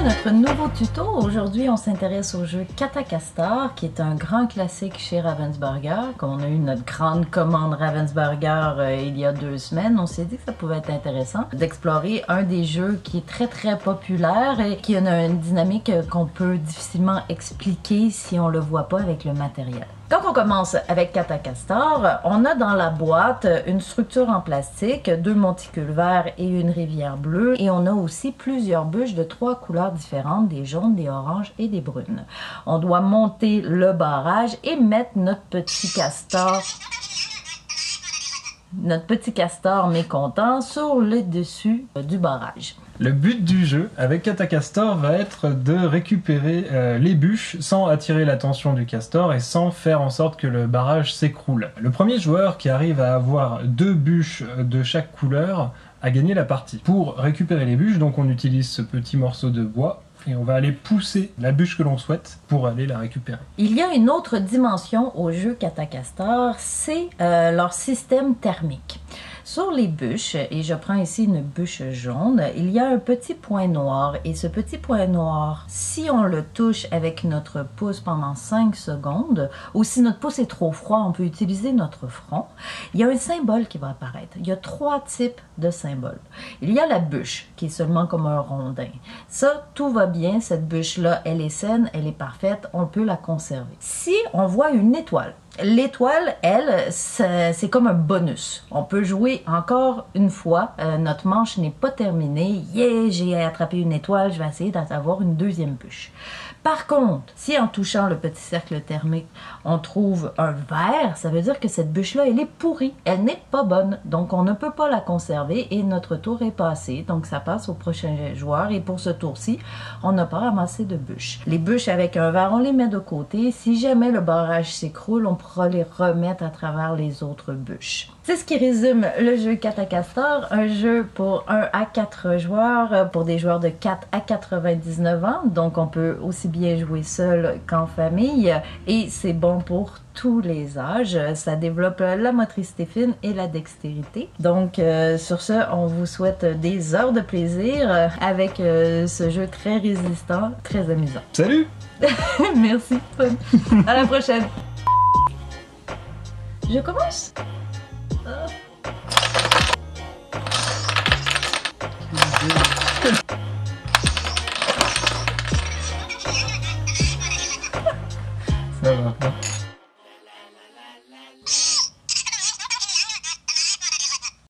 à notre nouveau tuto. Aujourd'hui, on s'intéresse au jeu Catacastor, qui est un grand classique chez Ravensburger. Quand on a eu notre grande commande Ravensburger il y a 2 semaines, on s'est dit que ça pouvait être intéressant d'explorer un des jeux qui est très populaire et qui a une dynamique qu'on peut difficilement expliquer si on le voit pas avec le matériel. Quand on commence avec Catacastor, on a dans la boîte une structure en plastique, 2 monticules verts et une rivière bleue, et on a aussi plusieurs bûches de 3 couleurs différentes, des jaunes, des oranges et des brunes. On doit monter le barrage et mettre notre petit castor mécontent sur le dessus du barrage. Le but du jeu avec Catacastor va être de récupérer les bûches sans attirer l'attention du castor et sans faire en sorte que le barrage s'écroule. Le premier joueur qui arrive à avoir 2 bûches de chaque couleur a gagné la partie. Pour récupérer les bûches, donc on utilise ce petit morceau de bois et on va aller pousser la bûche que l'on souhaite pour aller la récupérer. Il y a une autre dimension au jeu Catacastor, c'est leur système thermique. Sur les bûches, et je prends ici une bûche jaune, il y a un petit point noir, et ce petit point noir, si on le touche avec notre pouce pendant 5 secondes, ou si notre pouce est trop froid, on peut utiliser notre front, il y a un symbole qui va apparaître. Il y a 3 types de symboles. Il y a la bûche, qui est seulement comme un rondin. Ça, tout va bien, cette bûche-là, elle est saine, elle est parfaite, on peut la conserver. Si on voit une étoile, l'étoile, elle, c'est comme un bonus. On peut jouer encore une fois. Notre manche n'est pas terminée. Yeah, j'ai attrapé une étoile, je vais essayer d'avoir une 2e bûche. Par contre, si en touchant le petit cercle thermique, on trouve un vert, ça veut dire que cette bûche-là, elle est pourrie. Elle n'est pas bonne. Donc, on ne peut pas la conserver et notre tour est passé. Donc, ça passe au prochain joueur. Et pour ce tour-ci, on n'a pas ramassé de bûches. Les bûches avec un vert, on les met de côté. Si jamais le barrage s'écroule, on pourra les remettre à travers les autres bûches. C'est ce qui résume le jeu Catacastor, un jeu pour 1 à 4 joueurs, pour des joueurs de 4 à 99 ans, donc on peut aussi bien jouer seul qu'en famille, et c'est bon pour tous les âges. Ça développe la motricité fine et la dextérité. Donc sur ce, on vous souhaite des heures de plaisir avec ce jeu très résistant, très amusant. Salut! Merci, à la prochaine! Je commence?